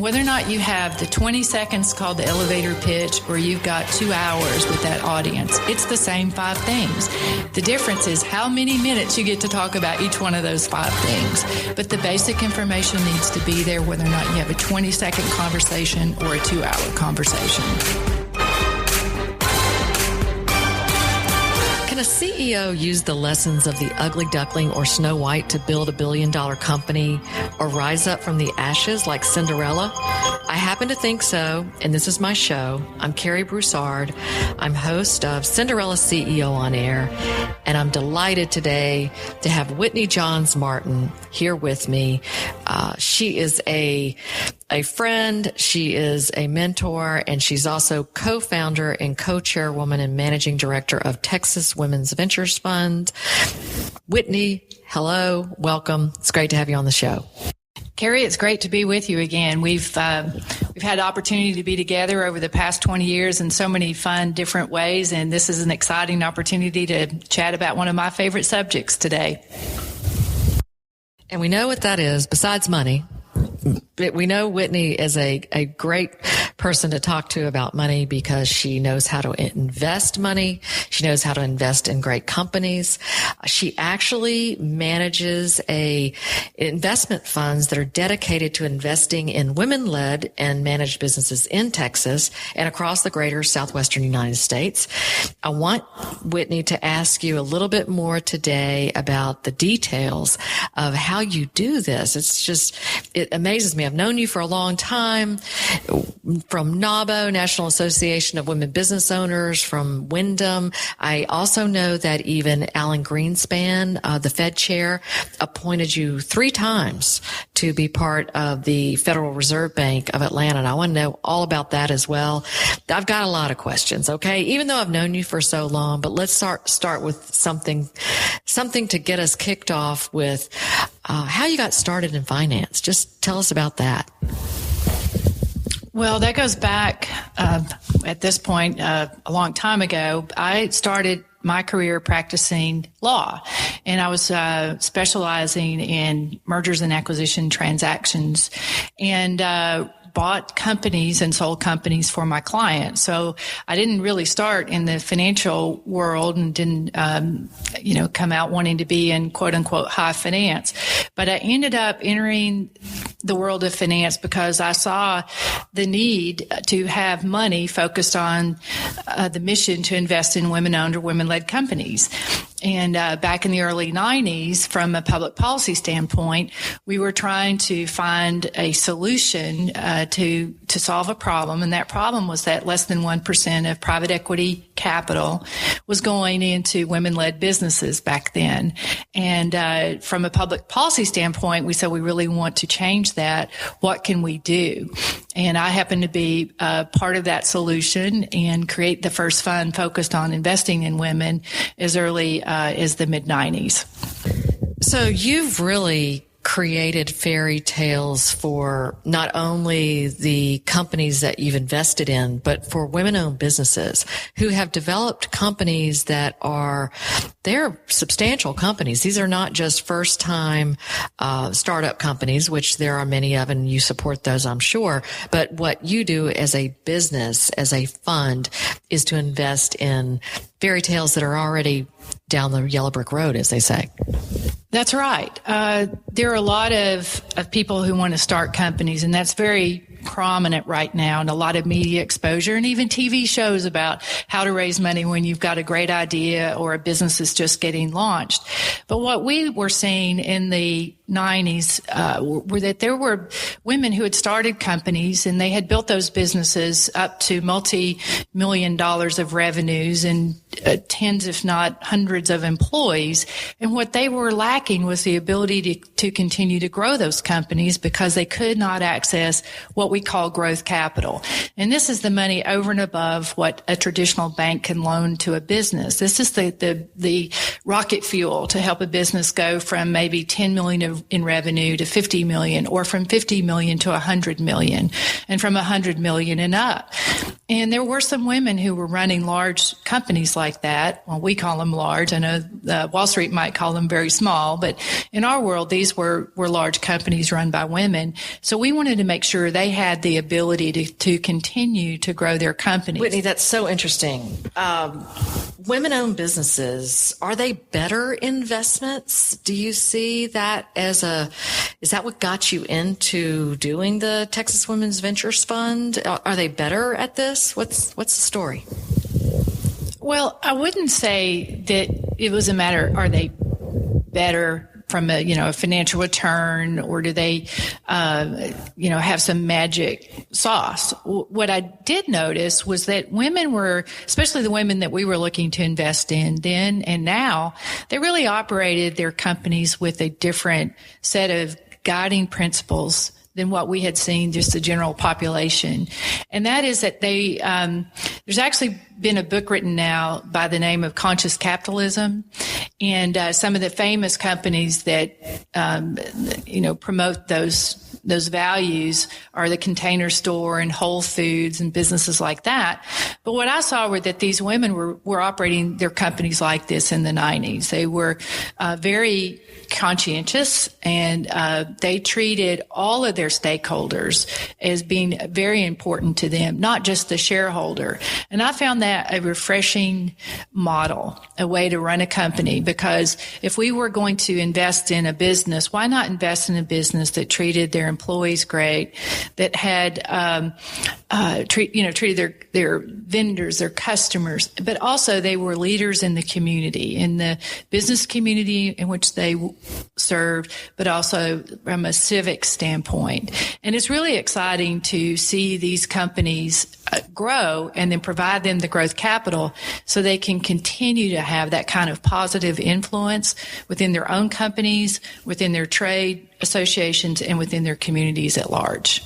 whether or not you have the 20 seconds called the elevator pitch or you've got 2 hours with that audience, it's the same 5 things. The difference is how many minutes you get to talk about each one of those 5 things. But the basic information needs to be there whether or not you have a 20-second conversation or a 2-hour conversation. Can a CEO use the lessons of the ugly duckling or Snow White to build a billion-dollar company or rise up from the ashes like Cinderella? I happen to think so, and this is my show. I'm Cary Broussard. I'm host of Cinderella CEO on Air, and I'm delighted today to have Whitney J Martin here with me. She is a friend, she is a mentor, and she's also co-founder and co-chairwoman and managing director of Texas Women's Ventures Fund. Whitney, hello, welcome. It's great to have you on the show. Cary, it's great to be with you again. We've had the opportunity to be together over the past 20 years in so many fun, different ways, and this is an exciting opportunity to chat about one of my favorite subjects today. And we know what that is, besides money. We know Whitney is a great person to talk to about money because she knows how to invest money. She knows how to invest in great companies. She actually manages investment funds that are dedicated to investing in women-led and managed businesses in Texas and across the greater southwestern United States. I want Whitney to ask you a little bit more today about the details of how you do this. It amazes me. I've known you for a long time from NAWBO, National Association of Women Business Owners, from Wyndham. I also know that even Alan Greenspan, the Fed chair, appointed you 3 times to be part of the Federal Reserve Bank of Atlanta. And I want to know all about that as well. I've got a lot of questions, okay? Even though I've known you for so long, but let's start with something to get us kicked off with how you got started in finance. Just tell us about that. Well, that goes back at this point a long time ago. I started my career practicing law, and I was specializing in mergers and acquisition transactions, and bought companies and sold companies for my clients. So I didn't really start in the financial world and didn't, come out wanting to be in quote unquote high finance. But I ended up entering the world of finance because I saw the need to have money focused on the mission to invest in women-owned or women-led companies. And back in the early 90s, from a public policy standpoint, we were trying to find a solution to solve a problem. And that problem was that less than 1% of private equity capital was going into women-led businesses back then. And from a public policy standpoint, we said we really want to change that. What can we do? And I happen to be part of that solution and create the first fund focused on investing in women as early as the mid-90s. So you've really created fairy tales for not only the companies that you've invested in, but for women-owned businesses who have developed companies that they're substantial companies. These are not just first-time startup companies, which there are many of, and you support those, I'm sure. But what you do as a business, as a fund, is to invest in fairy tales that are already down the yellow brick road, as they say. That's right. There are a lot of people who want to start companies, and that's very prominent right now, and a lot of media exposure and even TV shows about how to raise money when you've got a great idea or a business is just getting launched. But what we were seeing in the 90s were that there were women who had started companies and they had built those businesses up to multi-million dollars of revenues and tens, if not hundreds of employees. And what they were lacking was the ability to continue to grow those companies because they could not access what we call growth capital. And this is the money over and above what a traditional bank can loan to a business. This is the rocket fuel to help a business go from maybe 10 million of in revenue to 50 million, or from 50 million to 100 million, and from 100 million and up. And there were some women who were running large companies like that. Well, we call them large. I know Wall Street might call them very small, but in our world, these were large companies run by women. So we wanted to make sure they had the ability to continue to grow their companies. Whitney, that's so interesting. Women-owned businesses, are they better investments? Do you see that is that what got you into doing the Texas Women's Ventures Fund? Are they better at this? What's the story? Well, I wouldn't say that it was a matter, are they better from a financial return, or do they, have some magic sauce? What I did notice was that women were, especially the women that we were looking to invest in then and now, they really operated their companies with a different set of guiding principles than what we had seen just the general population. And that is that there's actually been a book written now by the name of Conscious Capitalism. And some of the famous companies that, promote those values are the Container Store and Whole Foods and businesses like that. But what I saw were that these women were operating their companies like this in the 90s. They were very conscientious, and they treated all of their stakeholders as being very important to them, not just the shareholder. And I found that a refreshing model, a way to run a company, because if we were going to invest in a business, why not invest in a business that treated their employees great, that had treated their vendors, their customers, but also they were leaders in the community, in the business community in which they served, but also from a civic standpoint. And it's really exciting to see these companies grow and then provide them the growth capital so they can continue to have that kind of positive influence within their own companies, within their trade associations, and within their communities at large.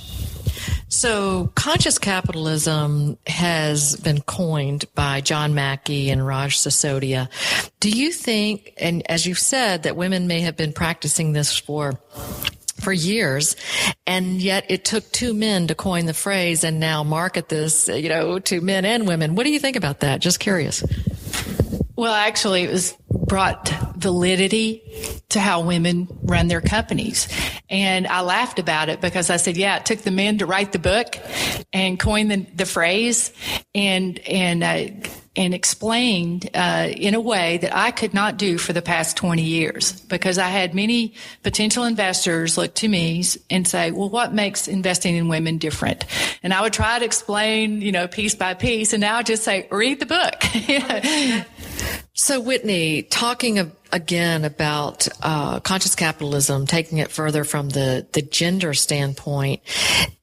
So conscious capitalism has been coined by John Mackey and Raj Sisodia. Do you think, and as you've said, that women may have been practicing this for years, and yet it took two men to coin the phrase and now market this, to men and women. What do you think about that? Just curious. Well, actually, it was brought validity to how women run their companies. And I laughed about it because I said, yeah, it took the men to write the book and coin the phrase and explained in a way that I could not do for the past 20 years, because I had many potential investors look to me and say, well, what makes investing in women different? And I would try to explain, piece by piece, and now I just say, read the book. So, Whitney, talking again about conscious capitalism, taking it further from the gender standpoint,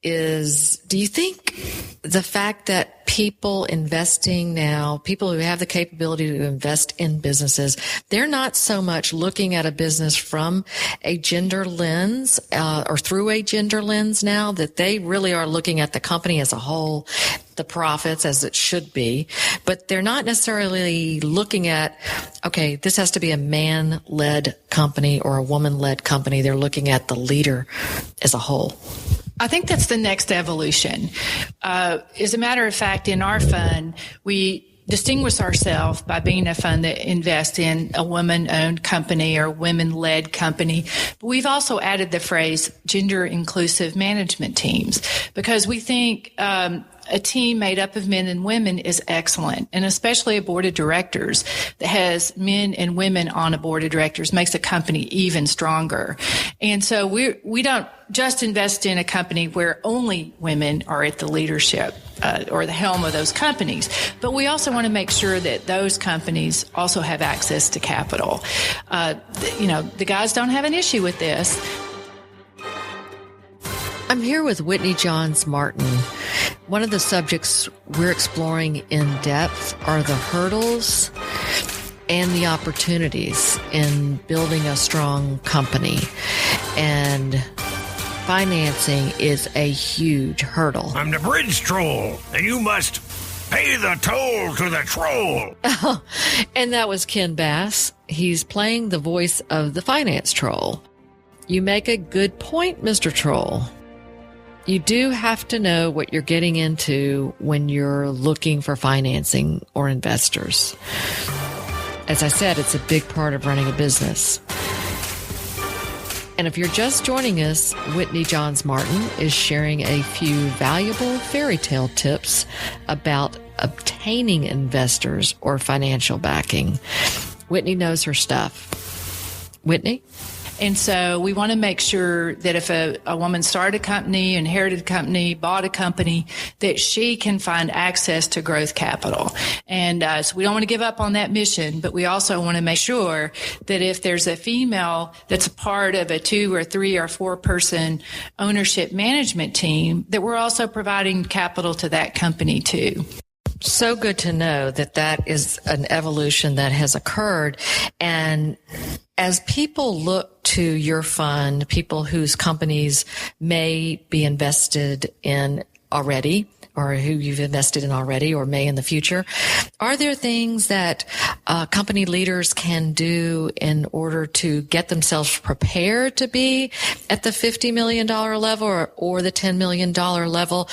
do you think the fact that people investing now, people who have the capability to invest in businesses, they're not so much looking at a business from a gender lens or through a gender lens now, that they really are looking at the company as a whole, the profits as it should be, but they're not necessarily looking at, okay, this has to be a man-led company or a woman-led company. They're looking at the leader as a whole. I think that's the next evolution. As a matter of fact, in our fund, we distinguish ourselves by being a fund that invests in a woman-owned company or women-led company. But we've also added the phrase gender-inclusive management teams, because we think a team made up of men and women is excellent, and especially a board of directors that has men and women on a board of directors makes a company even stronger. And so we don't just invest in a company where only women are at the leadership or the helm of those companies, but we also want to make sure that those companies also have access to capital. The guys don't have an issue with this. I'm here with Whitney J Martin. One of the subjects we're exploring in depth are the hurdles and the opportunities in building a strong company. And financing is a huge hurdle. I'm the bridge troll, and you must pay the toll to the troll. Oh, and that was Ken Bass. He's playing the voice of the finance troll. You make a good point, Mr. Troll. You do have to know what you're getting into when you're looking for financing or investors. As I said, it's a big part of running a business. And if you're just joining us, Whitney J Martin is sharing a few valuable fairy tale tips about obtaining investors or financial backing. Whitney knows her stuff. Whitney? And so we want to make sure that if a woman started a company, inherited a company, bought a company, that she can find access to growth capital. And so we don't want to give up on that mission, but we also want to make sure that if there's a female that's a part of a 2 or 3 or 4 person ownership management team, that we're also providing capital to that company too. So good to know that that is an evolution that has occurred. And as people look to your fund, people whose companies may be invested in already, or who you've invested in already or may in the future, are there things that company leaders can do in order to get themselves prepared to be at the $50 million level or the $10 million level?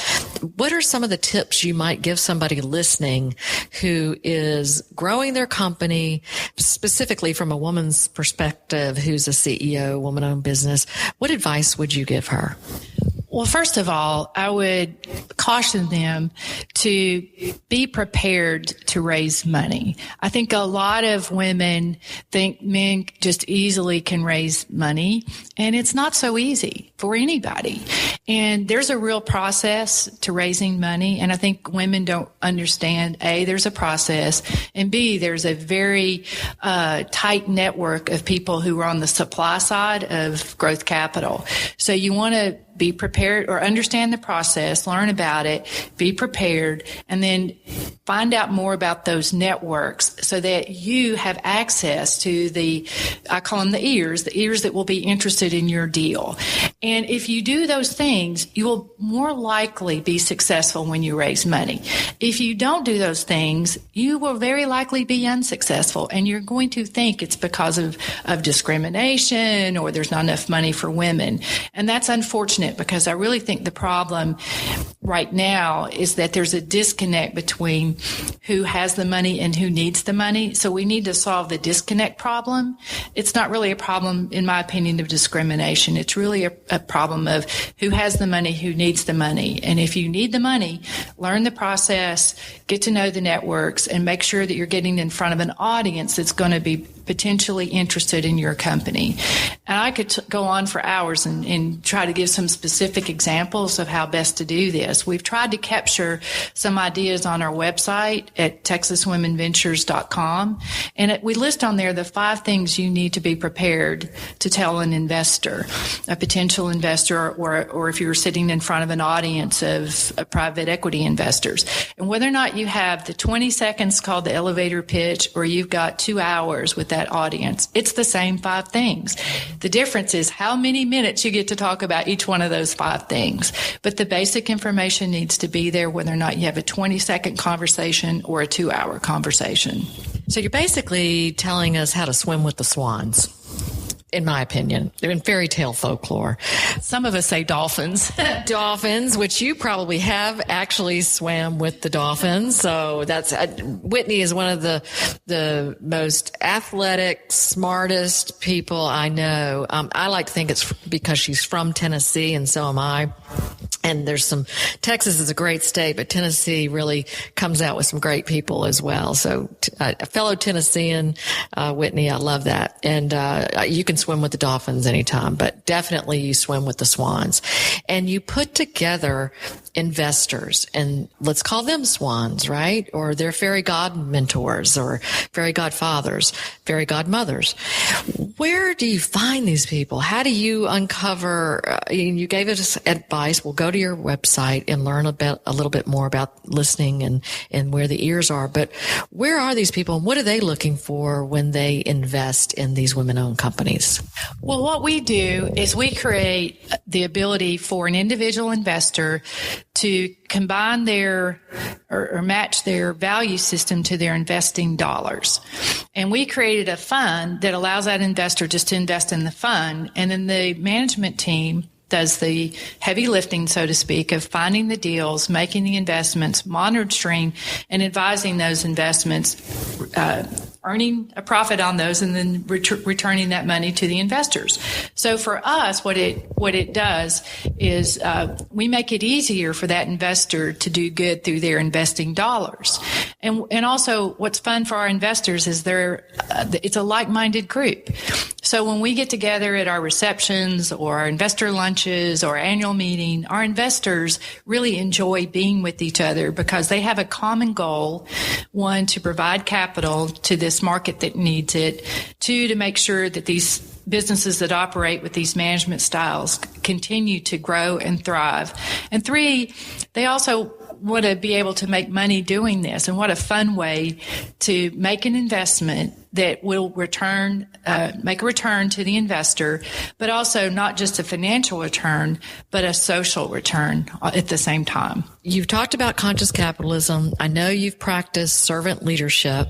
What are some of the tips you might give somebody listening who is growing their company, specifically from a woman's perspective, who's a CEO, woman-owned business? What advice would you give her? Well, first of all, I would caution them to be prepared to raise money. I think a lot of women think men just easily can raise money, and it's not so easy for anybody. And there's a real process to raising money, and I think women don't understand, A, there's a process, and B, there's a very tight network of people who are on the supply side of growth capital. So you want to be prepared or understand the process, learn about it, be prepared, and then find out more about those networks so that you have access to I call them the ears that will be interested in your deal. And if you do those things, you will more likely be successful when you raise money. If you don't do those things, you will very likely be unsuccessful, and you're going to think it's because of discrimination or there's not enough money for women. And that's unfortunate, because I really think the problem right now is that there's a disconnect between who has the money and who needs the money. So we need to solve the disconnect problem. It's not really a problem, in my opinion, of discrimination. It's really a problem of who has the money, who needs the money. And if you need the money, learn the process, get to know the networks, and make sure that you're getting in front of an audience that's going to be potentially interested in your company. And I could go on for hours and try to give some specific examples of how best to do this. We've tried to capture some ideas on our website at TexasWomenVentures.com, and we list on there the 5 things you need to be prepared to tell an investor, a potential investor, or if you're sitting in front of an audience of private equity investors. And whether or not you have the 20 seconds called the elevator pitch, or you've got 2 hours with that audience, it's the same 5 things. The difference is how many minutes you get to talk about each one of those 5 things. But the basic information needs to be there, whether or not you have a 20-second conversation or a 2-hour conversation. So you're basically telling us how to swim with the swans, in my opinion. They're in fairy tale folklore. Some of us say dolphins. Dolphins, which you probably have actually swam with the dolphins. So that's Whitney is one of the most athletic, smartest people I know. I like to think it's because she's from Tennessee, and so am I. And Texas is a great state, but Tennessee really comes out with some great people as well. So a fellow Tennessean, Whitney, I love that. And you can swim with the dolphins anytime, but definitely you swim with the swans. And you put together investors, and let's call them swans, right? Or they're fairy god mentors or fairy godfathers, fairy godmothers. Where do you find these people? How do you uncover, you gave us advice. We'll go to your website and learn a little bit more about listening and where the ears are. But where are these people, and what are they looking for when they invest in these women-owned companies? Well, what we do is we create the ability for an individual investor to combine their or match their value system to their investing dollars. And we created a fund that allows that investor just to invest in the fund. And then the management team does the heavy lifting, so to speak, of finding the deals, making the investments, monitoring and advising those investments, earning a profit on those, and then returning that money to the investors. So for us, what it does is we make it easier for that investor to do good through their investing dollars. And also what's fun for our investors is it's a like-minded group. So when we get together at our receptions or our investor lunches or annual meeting, our investors really enjoy being with each other because they have a common goal. One, to provide capital to this market that needs it. Two, to make sure that these businesses that operate with these management styles continue to grow and thrive. And three, they also want to be able to make money doing this. And what a fun way to make an investment that will make a return to the investor, but also not just a financial return, but a social return at the same time. You've talked about conscious capitalism. I know you've practiced servant leadership.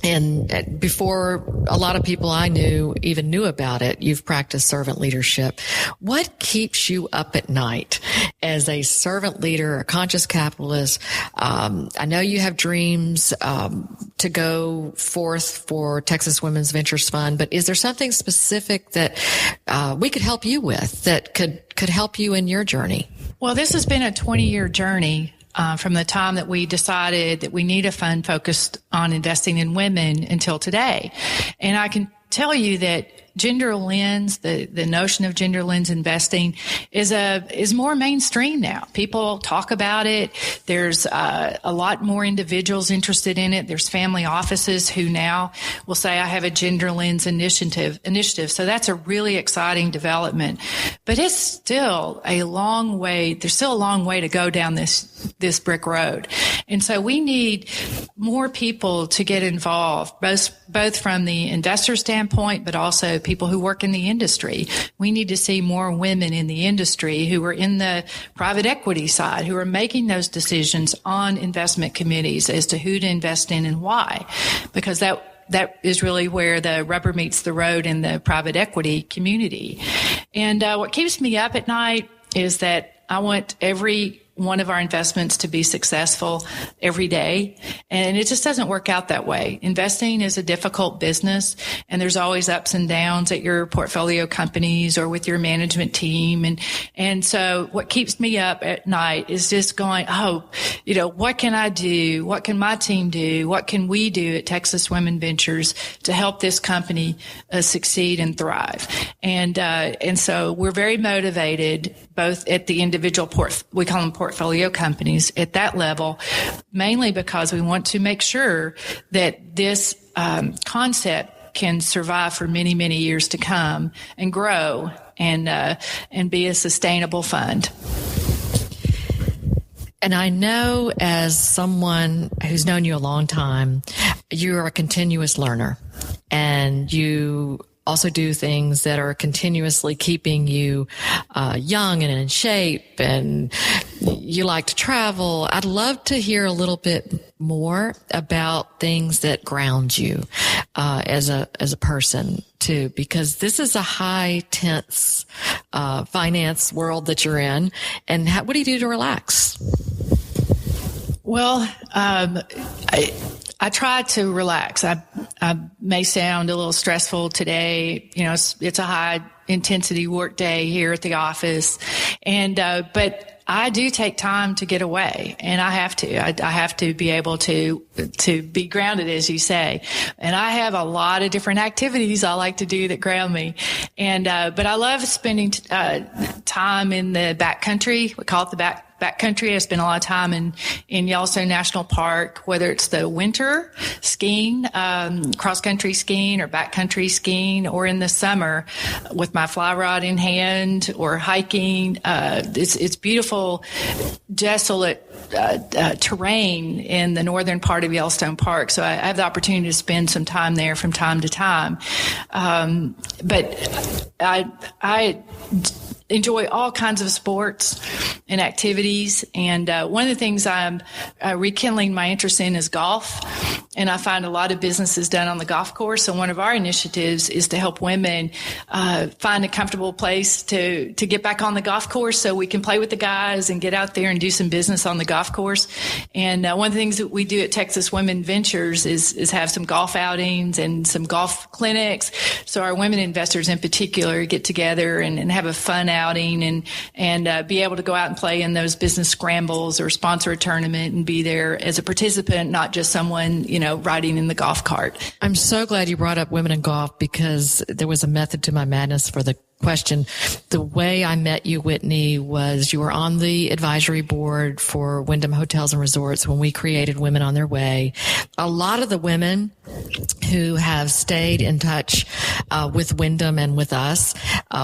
And before a lot of people I knew even knew about it, you've practiced servant leadership. What keeps you up at night as a servant leader, a conscious capitalist? I know you have dreams to go forth for Texas Women's Ventures Fund, but is there something specific that we could help you with that could help you in your journey? Well, this has been a 20-year journey. From the time that we decided that we need a fund focused on investing in women until today. And I can tell you that gender lens, the notion of gender lens investing is more mainstream now. People talk about it. There's a lot more individuals interested in it. There's family offices who now will say, I have a gender lens initiative. So that's a really exciting development. But it's still a long way. There's still a long way to go down this brick road. And so we need more people to get involved, both from the investor standpoint, but also people who work in the industry. We need to see more women in the industry who are in the private equity side, who are making those decisions on investment committees as to who to invest in and why, because that is really where the rubber meets the road in the private equity community. And what keeps me up at night is that I want every one of our investments to be successful every day. And it just doesn't work out that way. Investing is a difficult business, and there's always ups and downs at your portfolio companies or with your management team. And so what keeps me up at night is just going, what can I do? What can my team do? What can we do at Texas Women Ventures to help this company succeed and thrive? And so we're very motivated, both at the individual we call them portfolio companies at that level, mainly because we want to make sure that this concept can survive for many, many years to come and grow and be a sustainable fund. And I know, as someone who's known you a long time, you're a continuous learner, and you also do things that are continuously keeping you young and in shape, and you like to travel. I'd love to hear a little bit more about things that ground you as a person too, because this is a high tense finance world that you're in. And what do you do to relax? Well, I try to relax. I may sound a little stressful today. It's a high intensity work day here at the office. But I do take time to get away, and I have to. I have to be able to be grounded, as you say. And I have a lot of different activities I like to do that ground me. But I love spending time in the backcountry. We call it the backcountry. I spend a lot of time in Yellowstone National Park, whether it's the winter skiing, cross-country skiing or backcountry skiing, or in the summer with my fly rod in hand or hiking. It's beautiful, desolate terrain in the northern part of Yellowstone Park. So I have the opportunity to spend some time there from time to time. But I enjoy all kinds of sports and activities. And one of the things I'm rekindling my interest in is golf. And I find a lot of business is done on the golf course. So one of our initiatives is to help women find a comfortable place to get back on the golf course so we can play with the guys and get out there and do some business on the golf course. And one of the things that we do at Texas Women Ventures is have some golf outings and some golf clinics. So our women investors in particular get together and have a fun outing and be able to go out and play in those business scrambles or sponsor a tournament and be there as a participant, not just someone, riding in the golf cart. I'm so glad you brought up women in golf, because there was a method to my madness for the question. The way I met you, Whitney, was you were on the advisory board for Wyndham Hotels and Resorts when we created Women on Their Way. A lot of the women who have stayed in touch with Wyndham and with us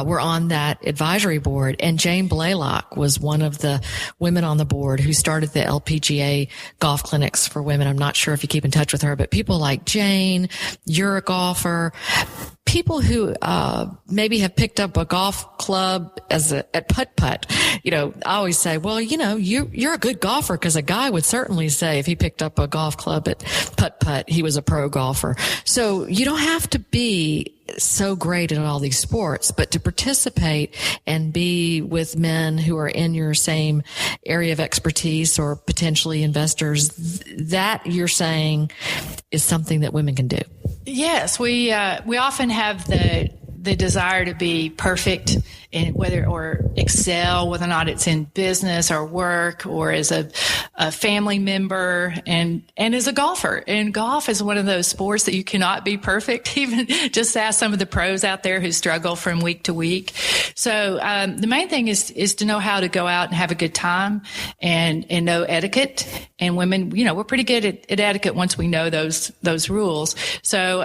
were on that advisory board. And Jane Blaylock was one of the women on the board who started the LPGA golf clinics for women. I'm not sure if you keep in touch with her, but people like Jane, you're a golfer. People who maybe have picked up a golf club at putt-putt, I always say, well, you're a good golfer, because a guy would certainly say if he picked up a golf club at putt-putt, he was a pro golfer. So you don't have to be so great at all these sports, but to participate and be with men who are in your same area of expertise or potentially investors, that you're saying is something that women can do. Yes, we often have the desire to be perfect in whether or excel, whether or not it's in business or work or as a family member and as a golfer. And golf is one of those sports that you cannot be perfect. Even just ask some of the pros out there who struggle from week to week. So the main thing is to know how to go out and have a good time and know etiquette. And women, we're pretty good at etiquette once we know those rules. So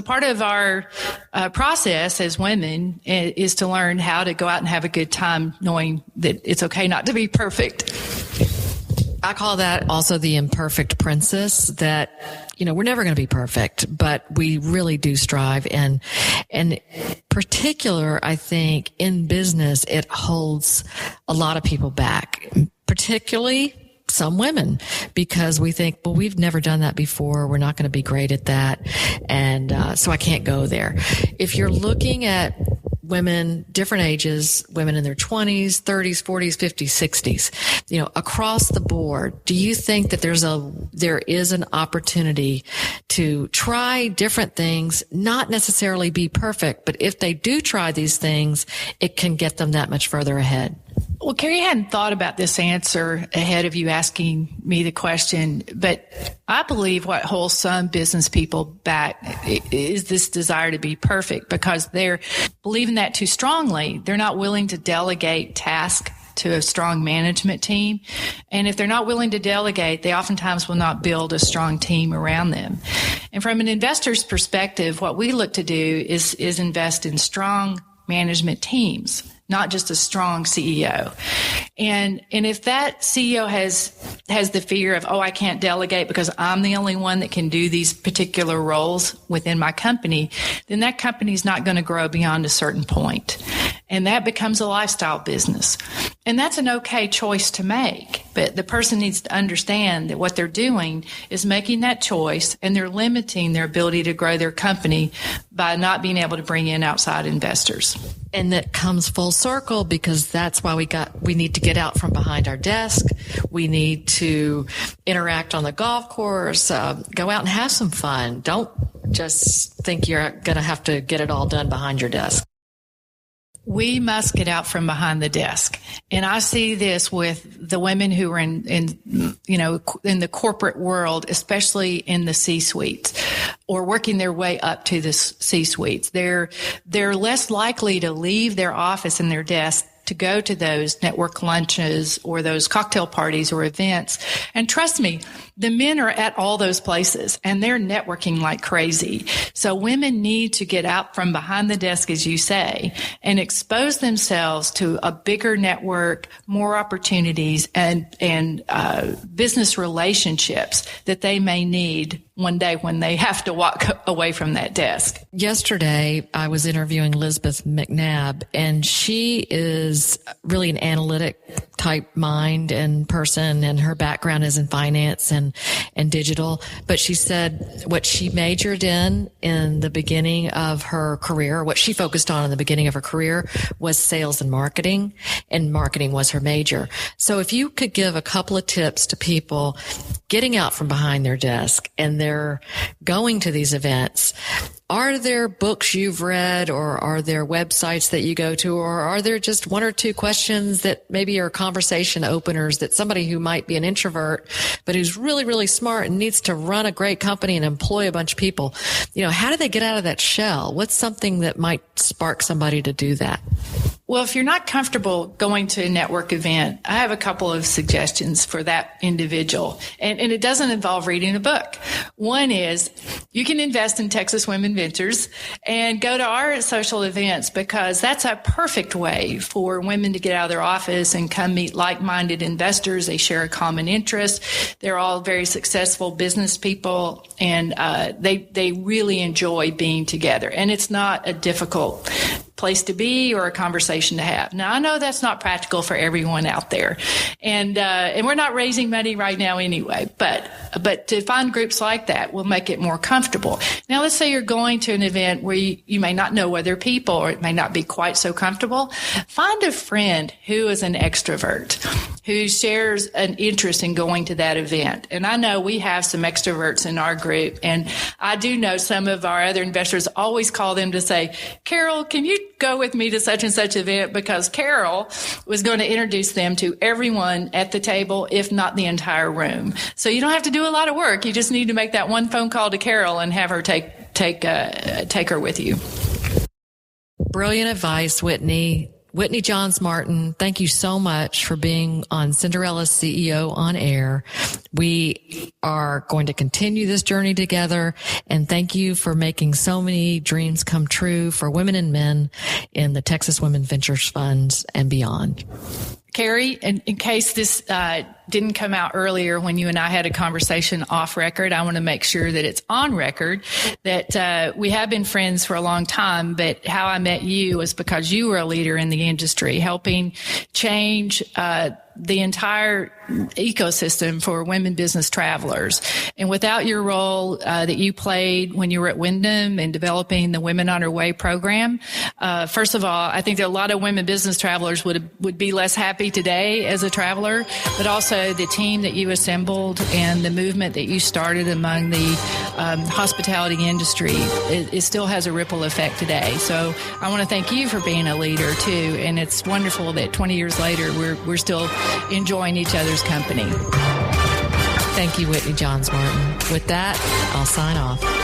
part of our process as women is to learn how to go out and have a good time, knowing that it's okay not to be perfect. I call that also the imperfect princess, that, we're never going to be perfect, but we really do strive. And particular, I think in business, it holds a lot of people back, particularly some women, because we think, well, we've never done that before. We're not going to be great at that. And so I can't go there. If you're looking at women, different ages, women in their 20s, 30s, 40s, 50s, 60s, across the board, do you think that there is an opportunity to try different things, not necessarily be perfect, but if they do try these things, it can get them that much further ahead? Well, Cary, I hadn't thought about this answer ahead of you asking me the question, but I believe what holds some business people back is this desire to be perfect, because they're believing that too strongly. They're not willing to delegate tasks to a strong management team. And if they're not willing to delegate, they oftentimes will not build a strong team around them. And from an investor's perspective, what we look to do is invest in strong management teams, not just a strong CEO. And if that CEO has the fear of, I can't delegate because I'm the only one that can do these particular roles within my company, then that company's not going to grow beyond a certain point. And that becomes a lifestyle business. And that's an okay choice to make. But the person needs to understand that what they're doing is making that choice, and they're limiting their ability to grow their company by not being able to bring in outside investors. And that comes full circle, because that's why we need to get out from behind our desk. We need to interact on the golf course, go out and have some fun. Don't just think you're going to have to get it all done behind your desk. We must get out from behind the desk. And I see this with the women who are in the corporate world, especially in the C-suites or working their way up to the C-suites. They're less likely to leave their office and their desk to go to those network lunches or those cocktail parties or events. And trust me, the men are at all those places and they're networking like crazy. So women need to get out from behind the desk, as you say, and expose themselves to a bigger network, more opportunities, and business relationships that they may need one day when they have to walk away from that desk. Yesterday, I was interviewing Elizabeth McNabb, and she is really an analytic type mind and person, and her background is in finance and digital. But she said what she majored in the beginning of her career, what she focused on in the beginning of her career was sales and marketing was her major. So if you could give a couple of tips to people getting out from behind their desk and they're going to these events, are there books you've read, or are there websites that you go to, or are there just one or two questions that maybe are conversation openers that somebody who might be an introvert but who's really, really smart and needs to run a great company and employ a bunch of people, how do they get out of that shell? What's something that might spark somebody to do that? Well, if you're not comfortable going to a network event, I have a couple of suggestions for that individual. And it doesn't involve reading a book. One is you can invest in Texas Women Ventures and go to our social events, because that's a perfect way for women to get out of their office and come meet like-minded investors. They share a common interest. They're all very successful business people, and they really enjoy being together. And it's not a difficult place to be or a conversation to have. Now, I know that's not practical for everyone out there, and we're not raising money right now anyway, but to find groups like that will make it more comfortable. Now, let's say you're going to an event where you may not know other people, or it may not be quite so comfortable. Find a friend who is an extrovert, who shares an interest in going to that event. And I know we have some extroverts in our group, and I do know some of our other investors always call them to say, Carol, can you go with me to such and such event, because Carol was going to introduce them to everyone at the table, if not the entire room. So you don't have to do a lot of work. You just need to make that one phone call to Carol and have her take her with you. Brilliant advice, Whitney. Whitney Johns Martin, thank you so much for being on Cinderella CEO on air. We are going to continue this journey together, and thank you for making so many dreams come true for women and men in the Texas Women Ventures Funds and beyond. Cary, in case this didn't come out earlier when you and I had a conversation off record, I want to make sure that it's on record that we have been friends for a long time, but how I met you was because you were a leader in the industry, helping change the entire ecosystem for women business travelers. And without your role that you played when you were at Wyndham in developing the Women on Her Way program, first of all, I think that a lot of women business travelers would be less happy today as a traveler, but also the team that you assembled and the movement that you started among the hospitality industry, it still has a ripple effect today. So I want to thank you for being a leader too. And it's wonderful that 20 years later, we're still enjoying each other's company. Thank you, Whitney Johns Martin. With that, I'll sign off.